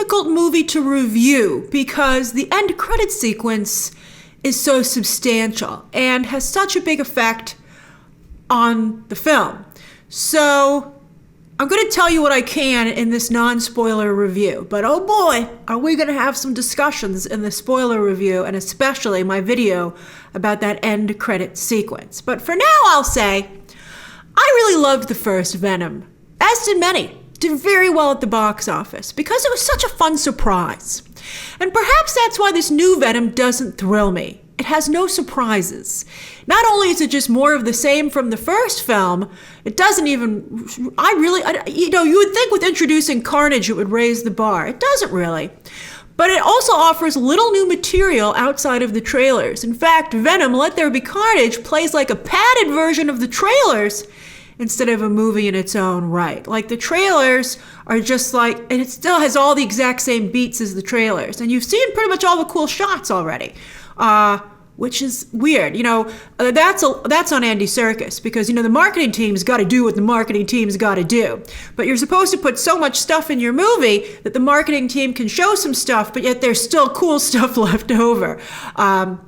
difficult movie to review because the end credit sequence is so substantial and has such a big effect on the film. So I'm going to tell you what I can in this non-spoiler review, but oh boy, are we going to have some discussions in the spoiler review, and especially my video about that end credit sequence. But for now, I'll say, I really loved the first Venom, as did many. Did very well at the box office because it was such a fun surprise. And perhaps that's why this new Venom doesn't thrill me. It has no surprises. Not only is it just more of the same from the first film, it doesn't even, you would think with introducing Carnage it would raise the bar. It doesn't really. But it also offers little new material outside of the trailers. In fact, Venom, Let There Be Carnage plays like a padded version of the trailers instead of a movie in its own right. Like the trailers are just like, and it still has all the exact same beats as the trailers. And you've seen pretty much all the cool shots already. Which is weird. That's on Andy Serkis because, the marketing team's got to do what the marketing team's got to do. But you're supposed to put so much stuff in your movie that the marketing team can show some stuff, but yet there's still cool stuff left over.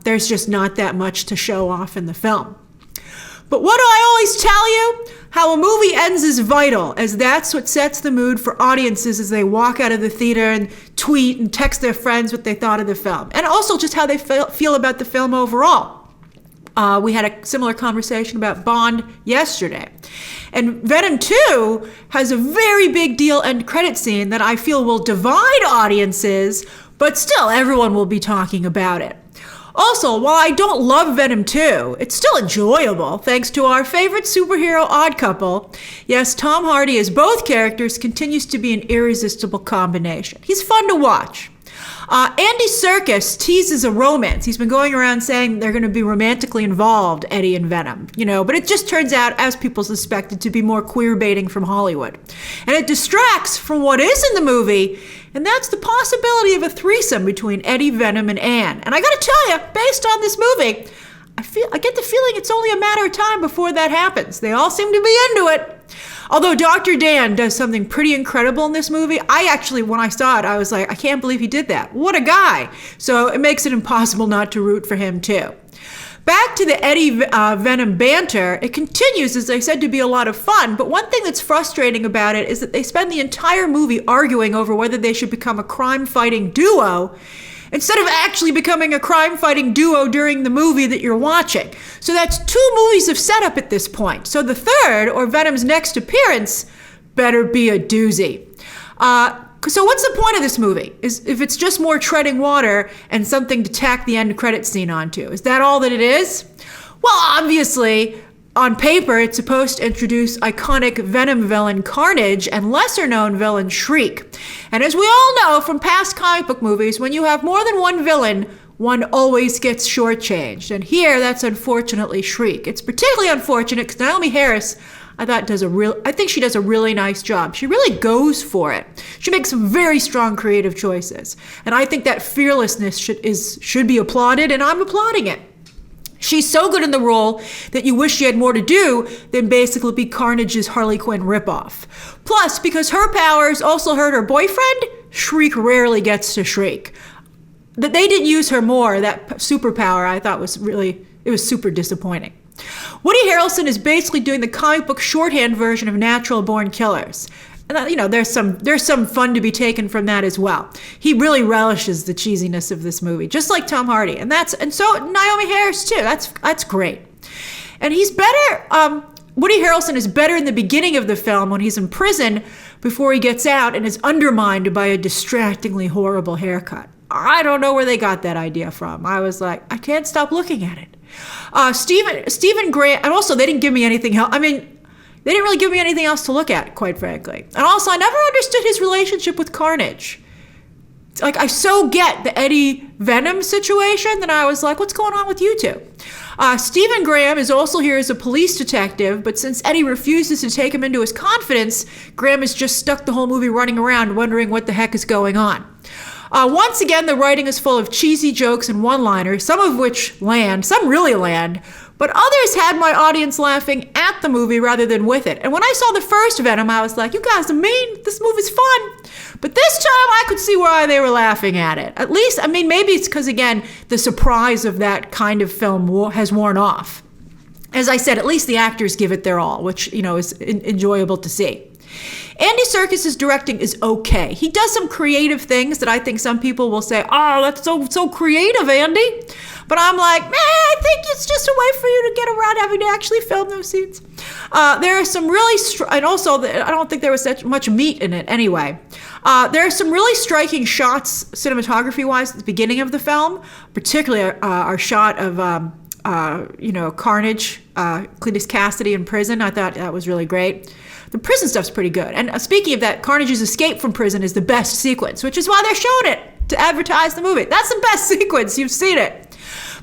There's just not that much to show off in the film. But what do I always tell you? How a movie ends is vital, as that's what sets the mood for audiences as they walk out of the theater and tweet and text their friends what they thought of the film. And also just how they feel about the film overall. We had a similar conversation about Bond yesterday. And Venom 2 has a very big deal end credit scene that I feel will divide audiences, but still everyone will be talking about it. Also, while I don't love Venom 2, it's still enjoyable thanks to our favorite superhero odd couple. Yes, Tom Hardy as both characters continues to be an irresistible combination. He's fun to watch. Andy Serkis teases a romance. He's been going around saying they're going to be romantically involved, Eddie and Venom, but it just turns out, as people suspected, to be more queer baiting from Hollywood. And it distracts from what is in the movie, and that's the possibility of a threesome between Eddie, Venom, and Anne. And I gotta tell you, based on this movie, I get the feeling it's only a matter of time before that happens. They all seem to be into it. Although Dr. Dan does something pretty incredible in this movie, when I saw it, I was like, I can't believe he did that. What a guy. So it makes it impossible not to root for him too. Back to the Eddie Venom banter, it continues, as I said, to be a lot of fun, but one thing that's frustrating about it is that they spend the entire movie arguing over whether they should become a crime-fighting duo instead of actually becoming a crime-fighting duo during the movie that you're watching. So that's 2 movies of setup at this point. So the third, or Venom's next appearance, better be a doozy. So what's the point of this movie? Is if it's just more treading water and something to tack the end credit scene onto? Is that all that it is? Well, obviously, on paper, it's supposed to introduce iconic Venom villain Carnage and lesser-known villain Shriek. And as we all know from past comic book movies, when you have more than one villain, one always gets shortchanged. And here, that's unfortunately Shriek. It's particularly unfortunate because Naomie Harris, I think she does a really nice job. She really goes for it. She makes some very strong creative choices. And I think that fearlessness should be applauded, and I'm applauding it. She's so good in the role that you wish she had more to do than basically be Carnage's Harley Quinn ripoff. Plus, because her powers also hurt her boyfriend, Shriek rarely gets to shriek. That they didn't use her more, that superpower, I thought was super disappointing. Woody Harrelson is basically doing the comic book shorthand version of Natural Born Killers. And there's some fun to be taken from that as well. He really relishes the cheesiness of this movie, just like Tom Hardy. And so Naomie Harris too. That's great. And he's better. Woody Harrelson is better in the beginning of the film when he's in prison before he gets out and is undermined by a distractingly horrible haircut. I don't know where they got that idea from. I was like, I can't stop looking at it. Stephen Grant, and also they didn't give me anything else. They didn't really give me anything else to look at, quite frankly. And also, I never understood his relationship with Carnage. It's like, I so get the Eddie Venom situation that I was like, what's going on with you two? Stephen Graham is also here as a police detective, but since Eddie refuses to take him into his confidence, Graham is just stuck the whole movie running around wondering what the heck is going on. Once again, the writing is full of cheesy jokes and one-liners, some of which land, some really land, But others had my audience laughing at the movie rather than with it. And when I saw the first Venom, I was like, you guys are mean. This movie's fun. But this time I could see why they were laughing at it. At least, I mean, maybe it's because, again, the surprise of that kind of film has worn off. As I said, at least the actors give it their all, which, you know, is enjoyable to see. Andy Serkis' directing is okay. He does some creative things that I think some people will say, oh, that's so creative, Andy. But I'm like, I think it's just a way for you to get around having to actually film those scenes. There are some really, and also I don't think there was such much meat in it anyway. There are some really striking shots cinematography-wise at the beginning of the film, particularly our shot of Carnage, Cletus Cassidy in prison. I thought that was really great. The prison stuff's pretty good. And speaking of that, Carnage's escape from prison is the best sequence, which is why they're showing it to advertise the movie. That's the best sequence. You've seen it.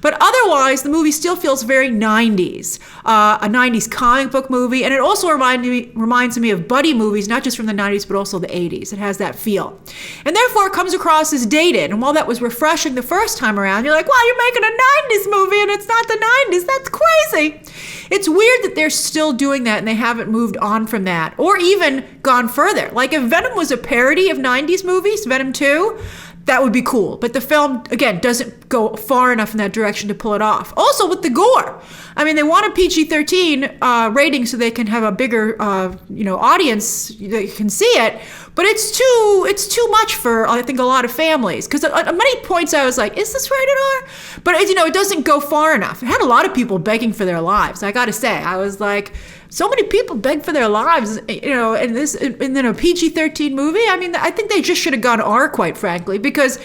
But otherwise, the movie still feels very 90s, a 90s comic book movie. And it also reminds me of buddy movies, not just from the 90s, but also the 80s. It has that feel. And therefore, it comes across as dated. And while that was refreshing the first time around, you're like, wow, you're making a 90s movie and it's not the 90s. That's crazy. It's weird that they're still doing that and they haven't moved on from that or even gone further. Like if Venom was a parody of 90s movies, Venom 2, that would be cool. But the film, again, doesn't go far enough in that direction to pull it off. Also with the gore. I mean, they want a PG-13 rating so they can have a bigger, audience that can see it. But it's too much for, I think, a lot of families. Because at many points I was like, is this rated R? But, it doesn't go far enough. It had a lot of people begging for their lives. I got to say, I was like, so many people beg for their lives, in a PG-13 movie. I mean, I think they just should have gone R, quite frankly, because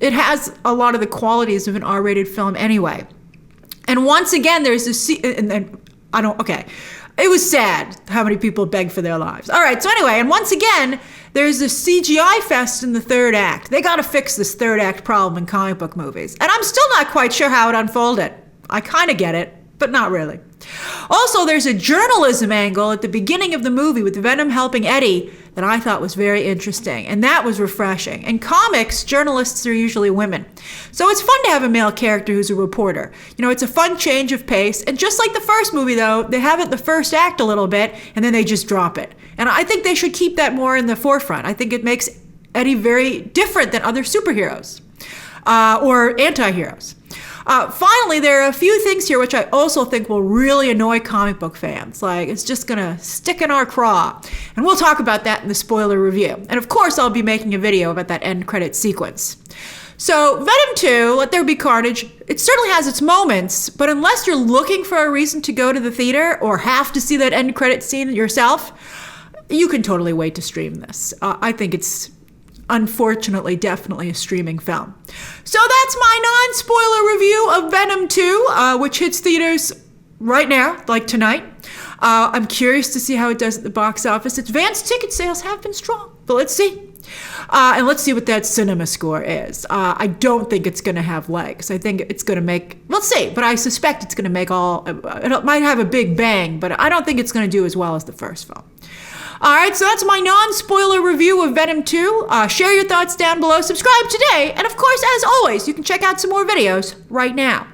it has a lot of the qualities of an R-rated film anyway. And once again, there's this, it was sad how many people begged for their lives. All right, so anyway, and once again, there's this CGI Fest in the third act. They got to fix this third act problem in comic book movies. And I'm still not quite sure how it unfolded. I kind of get it, but not really. Also, there's a journalism angle at the beginning of the movie with Venom helping Eddie that I thought was very interesting, and that was refreshing. In comics, journalists are usually women. So it's fun to have a male character who's a reporter. It's a fun change of pace, and just like the first movie, though, they have it in the first act a little bit, and then they just drop it. And I think they should keep that more in the forefront. I think it makes Eddie very different than other superheroes or anti-heroes. Finally, there are a few things here which I also think will really annoy comic book fans. Like, it's just gonna stick in our craw. And we'll talk about that in the spoiler review. And of course, I'll be making a video about that end credit sequence. So, Venom 2, Let There Be Carnage, it certainly has its moments, but unless you're looking for a reason to go to the theater or have to see that end credit scene yourself, you can totally wait to stream this. I think it's unfortunately definitely a streaming film. So that's my non-spoiler review of Venom 2, which hits theaters right now, like tonight. I'm curious to see how it does at the box office. Advanced ticket sales have been strong, but let's see. And let's see what that cinema score is. I don't think it's going to have legs. I think it's going to make, let's see, but I suspect it's going to make it might have a big bang, but I don't think it's going to do as well as the first film. All right, so that's my non-spoiler review of Venom 2. Share your thoughts down below. Subscribe today. And of course, as always, you can check out some more videos right now.